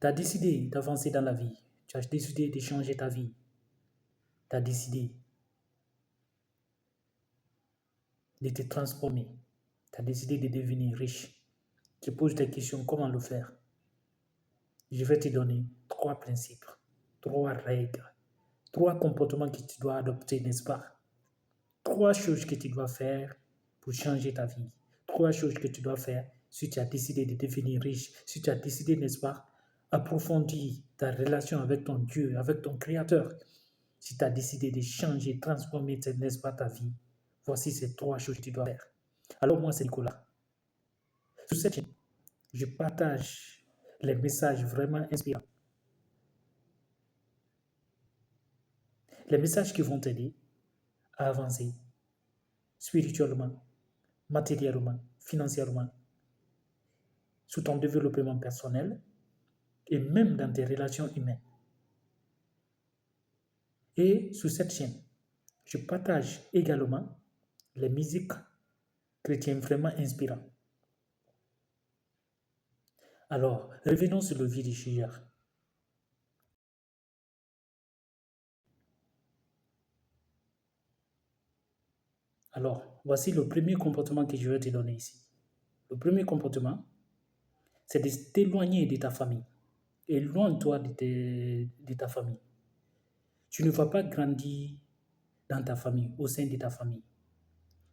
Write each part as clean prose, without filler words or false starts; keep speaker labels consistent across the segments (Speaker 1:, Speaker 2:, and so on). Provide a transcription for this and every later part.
Speaker 1: Tu as décidé d'avancer dans la vie. Tu as décidé de changer ta vie. Tu as décidé de te transformer. Tu as décidé de devenir riche. Tu poses des questions, comment le faire? Je vais te donner 3 principes, 3 règles, 3 comportements que tu dois adopter, n'est-ce pas? 3 choses que tu dois faire pour changer ta vie. 3 choses que tu dois faire si tu as décidé de devenir riche, si tu as décidé, n'est-ce pas, approfondir ta relation avec ton Dieu, avec ton Créateur. Si tu as décidé de changer, transformer, n'est-ce pas, ta vie, voici ces 3 choses que tu dois faire. Alors moi, c'est Nicolas. Sur cette chaîne, je partage les messages vraiment inspirants. Les messages qui vont t'aider à avancer spirituellement, matériellement, financièrement, sous ton développement personnel et même dans tes relations humaines. Et sur cette chaîne, je partage également les musiques chrétiennes vraiment inspirantes. Alors, revenons sur le vif du sujet. Alors, voici le premier comportement que je vais te donner ici. Le premier comportement, c'est de t'éloigner de ta famille. Éloigne-toi de ta famille. Tu ne vas pas grandir dans ta famille, au sein de ta famille.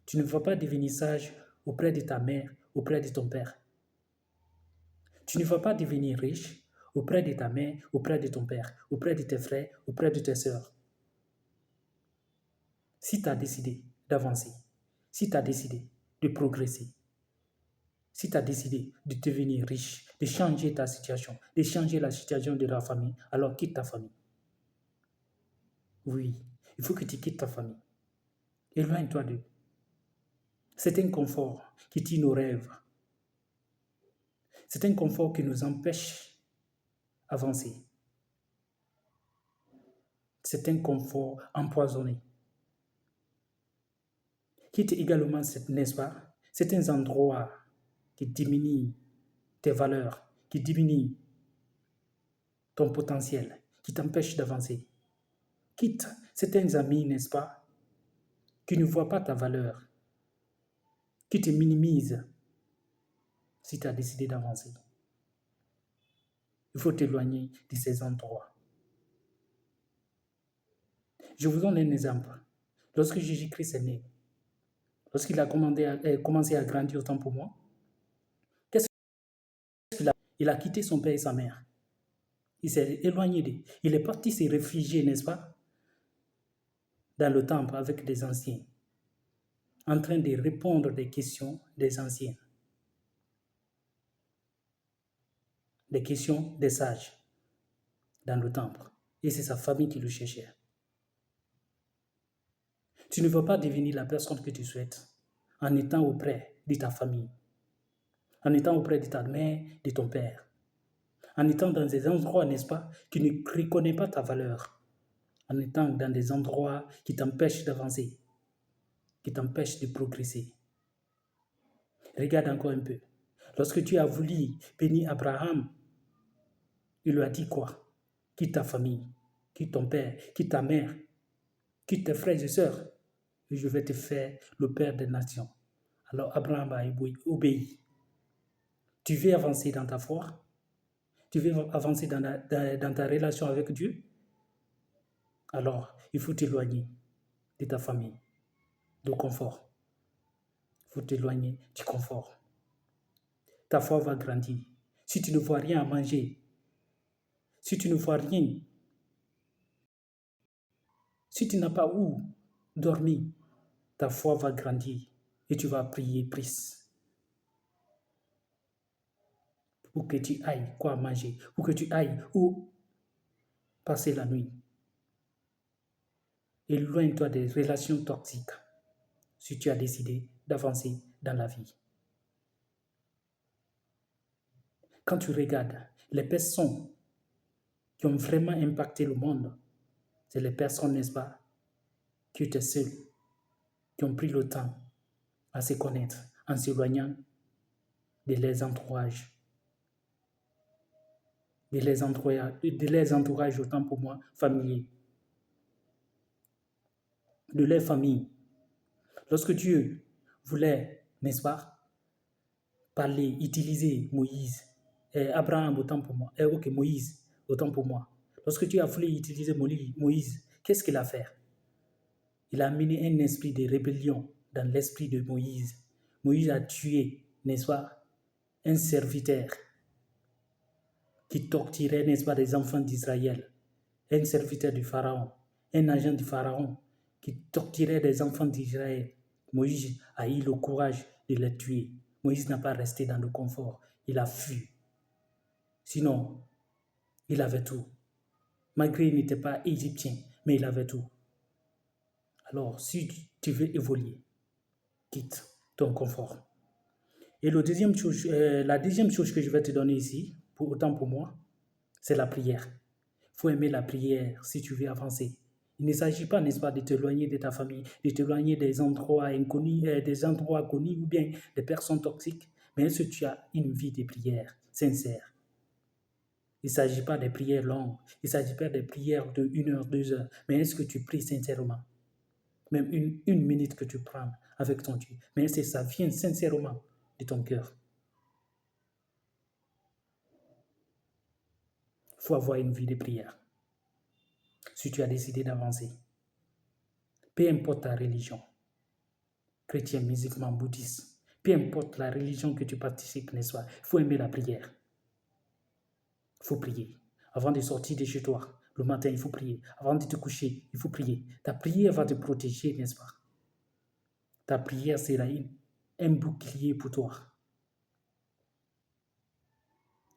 Speaker 1: Tu ne vas pas devenir sage auprès de ta mère, auprès de ton père. Tu ne vas pas devenir riche auprès de ta mère, auprès de ton père, auprès de tes frères, auprès de tes sœurs. Si tu as décidé d'avancer, si tu as décidé de progresser, si tu as décidé de devenir riche, de changer ta situation, de changer la situation de ta famille, alors quitte ta famille. Oui, il faut que tu quittes ta famille. Éloigne-toi d'eux. C'est un confort qui tue nos rêves. C'est un confort qui nous empêche d'avancer. C'est un confort empoisonné. Quitte également, n'est-ce pas, certains endroits qui diminuent tes valeurs, qui diminuent ton potentiel, qui t'empêchent d'avancer. Quitte certains amis, n'est-ce pas, qui ne voient pas ta valeur, qui te minimisent si tu as décidé d'avancer. Il faut t'éloigner de ces endroits. Je vous donne un exemple. Lorsque Jésus-Christ est né, lorsqu'il a commencé à grandir autant pour moi, qu'est-ce qu'il a fait? Il a quitté son père et sa mère. Il s'est éloigné d'eux. Il est parti se réfugier, n'est-ce pas, dans le temple avec des anciens, en train de répondre des questions des anciens, des questions des sages dans le temple. Et c'est sa famille qui le cherchait. Tu ne vas pas devenir la personne que tu souhaites en étant auprès de ta famille, en étant auprès de ta mère, de ton père, en étant dans des endroits, n'est-ce pas, qui ne reconnaissent pas ta valeur, en étant dans des endroits qui t'empêchent d'avancer, qui t'empêchent de progresser. Regarde encore un peu. Lorsque tu as voulu bénir Abraham, il lui a dit quoi? Quitte ta famille, quitte ton père, quitte ta mère, quitte tes frères et sœurs, et je vais te faire le père des nations. Alors Abraham a obéi. Tu veux avancer dans ta foi? Tu veux avancer dans ta relation avec Dieu? Alors, il faut t'éloigner de ta famille, du confort. Il faut t'éloigner du confort. Ta foi va grandir. Si tu ne vois rien à manger, si tu ne vois rien, si tu n'as pas où dormir, ta foi va grandir et tu vas prier plus pour que tu ailles quoi manger, pour que tu ailles où passer la nuit. Éloigne-toi des relations toxiques si tu as décidé d'avancer dans la vie. Quand tu regardes les personnes qui ont vraiment impacté le monde, c'est les personnes, n'est-ce pas, qui étaient seules, qui ont pris le temps à se connaître en s'éloignant de leurs entourages. de les entourages autant pour moi familiers, de leur famille. Lorsque Dieu voulait, n'est-ce pas, parler, utiliser Moïse, Abraham autant pour moi, Moïse autant pour moi. Lorsque Dieu a voulu utiliser Moïse, qu'est-ce qu'il a fait? Il a amené un esprit de rébellion dans l'esprit de Moïse. Moïse a tué, n'est-ce pas, un serviteur qui torturait, n'est-ce pas, des enfants d'Israël, un serviteur du Pharaon, un agent du Pharaon qui torturait des enfants d'Israël. Moïse a eu le courage de les tuer. Moïse n'a pas resté dans le confort, il a fui. Sinon, il avait tout. Malgré qu'il n'était pas égyptien, mais il avait tout. Alors, si tu veux évoluer, quitte ton confort. Et la deuxième chose que je vais te donner ici, autant pour moi, c'est la prière. Il faut aimer la prière si tu veux avancer. Il ne s'agit pas, n'est-ce pas, de t'éloigner de ta famille, de t'éloigner des endroits inconnus, des endroits connus ou bien des personnes toxiques. Mais est-ce que tu as une vie de prière sincère? Il ne s'agit pas de prières longues, il ne s'agit pas de prières de 1 heure, 2 heures. Mais est-ce que tu pries sincèrement? Même une minute que tu prends avec ton Dieu. Mais est-ce que ça vient sincèrement de ton cœur? Il faut avoir une vie de prière. Si tu as décidé d'avancer, peu importe ta religion, chrétien, musulman, bouddhiste, peu importe la religion que tu participes, n'est-ce pas, il faut aimer la prière. Il faut prier. Avant de sortir de chez toi, le matin, il faut prier. Avant de te coucher, il faut prier. Ta prière va te protéger, n'est-ce pas? Ta prière sera un bouclier pour toi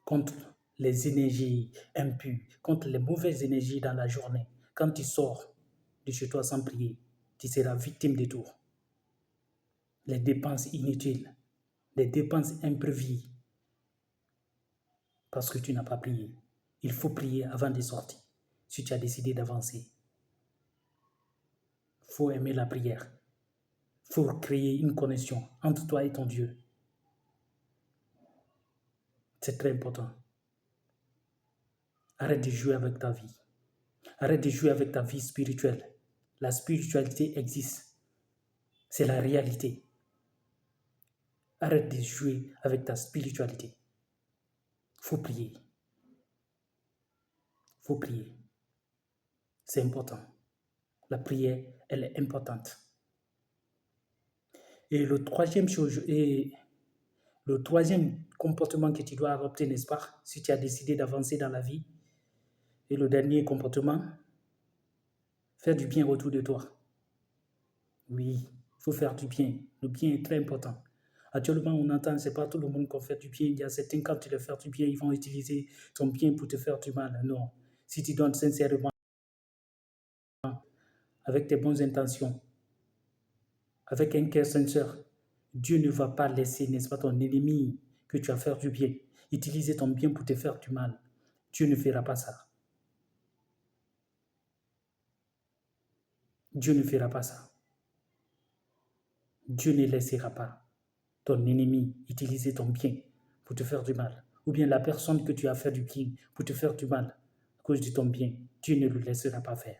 Speaker 1: contre les énergies impures, contre les mauvaises énergies dans la journée. Quand tu sors de chez toi sans prier, tu seras victime de tout. Les dépenses inutiles, les dépenses imprévues, parce que tu n'as pas prié. Il faut prier avant de sortir, si tu as décidé d'avancer. Il faut aimer la prière. Il faut créer une connexion entre toi et ton Dieu. C'est très important. Arrête de jouer avec ta vie. Arrête de jouer avec ta vie spirituelle. La spiritualité existe. C'est la réalité. Arrête de jouer avec ta spiritualité. Il faut prier. Il faut prier. C'est important. La prière, elle est importante. Et le troisième comportement que tu dois adopter, n'est-ce pas, si tu as décidé d'avancer dans la vie, et le dernier comportement, faire du bien autour de toi. Oui, il faut faire du bien. Le bien est très important. Actuellement, on entend, c'est pas tout le monde qui fait du bien. Il y a certains, quand tu leur fais du bien, ils vont utiliser ton bien pour te faire du mal. Non. Si tu donnes sincèrement, avec tes bonnes intentions, avec un cœur sincère, Dieu ne va pas laisser, n'est-ce pas, ton ennemi que tu as fait du bien, utiliser ton bien pour te faire du mal. Dieu ne fera pas ça. Dieu ne fera pas ça. Dieu ne laissera pas ton ennemi utiliser ton bien pour te faire du mal. Ou bien la personne que tu as fait du bien pour te faire du mal à cause de ton bien. Dieu ne le laissera pas faire.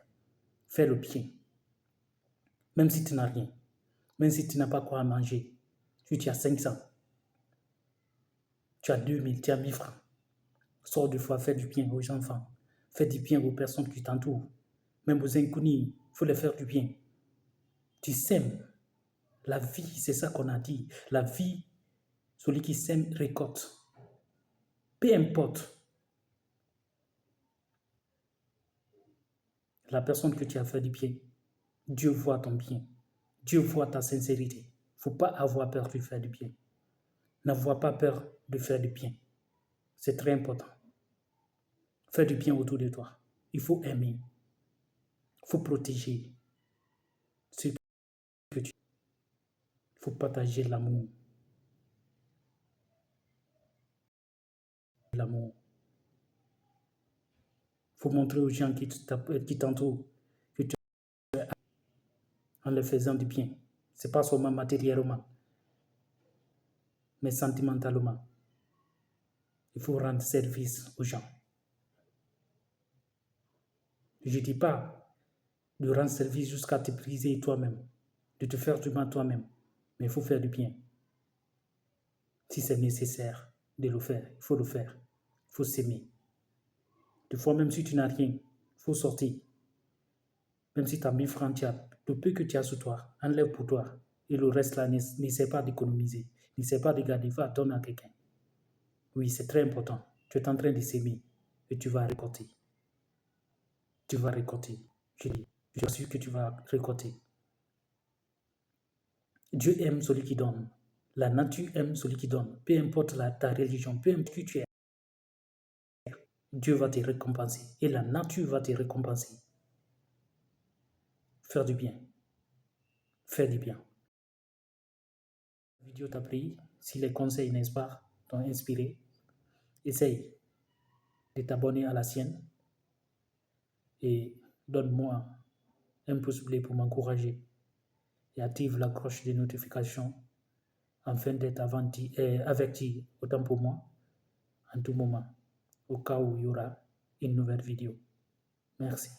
Speaker 1: Fais le bien. Même si tu n'as rien. Même si tu n'as pas quoi manger. Si tu as 500. Tu as 2000, tu as 1000 francs. Sors de fois, fais du bien aux enfants. Fais du bien aux personnes qui t'entourent. Même aux inconnus, il faut les faire du bien. Tu sèmes. La vie, c'est ça qu'on a dit. La vie, celui qui sème récolte. Peu importe la personne que tu as fait du bien, Dieu voit ton bien. Dieu voit ta sincérité. Il ne faut pas avoir peur de faire du bien. N'avoir pas peur de faire du bien. C'est très important. Fais du bien autour de toi. Il faut aimer. Il faut protéger ce que tu... Il faut partager l'amour. L'amour. Il faut montrer aux gens qui t'entourent que tu es en leur faisant du bien. Ce n'est pas seulement matériellement, mais sentimentalement. Il faut rendre service aux gens. Je ne dis pas de rendre service jusqu'à te briser toi-même, de te faire du mal toi-même, mais il faut faire du bien. Si c'est nécessaire de le faire, il faut le faire. Il faut s'aimer. Des fois, même si tu n'as rien, il faut sortir. Même si tu as 1000 francs, le peu que tu as sur toi, enlève pour toi. Et le reste là, n'essaie pas d'économiser. N'essaie pas de garder, va donner à quelqu'un. Oui, c'est très important. Tu es en train de s'aimer et tu vas récolter. Tu vas récolter. Je dis, je suis sûr que tu vas récolter. Dieu aime celui qui donne. La nature aime celui qui donne. Peu importe ta religion, peu importe qui tu es, Dieu va te récompenser. Et la nature va te récompenser. Faire du bien. Faire du bien. La vidéo t'a plu. Si les conseils, n'est-ce pas, t'ont inspiré, essaye de t'abonner à la sienne et donne-moi un pouce bleu pour m'encourager et active la cloche de notification afin d'être averti autant pour moi en tout moment au cas où il y aura une nouvelle vidéo. Merci.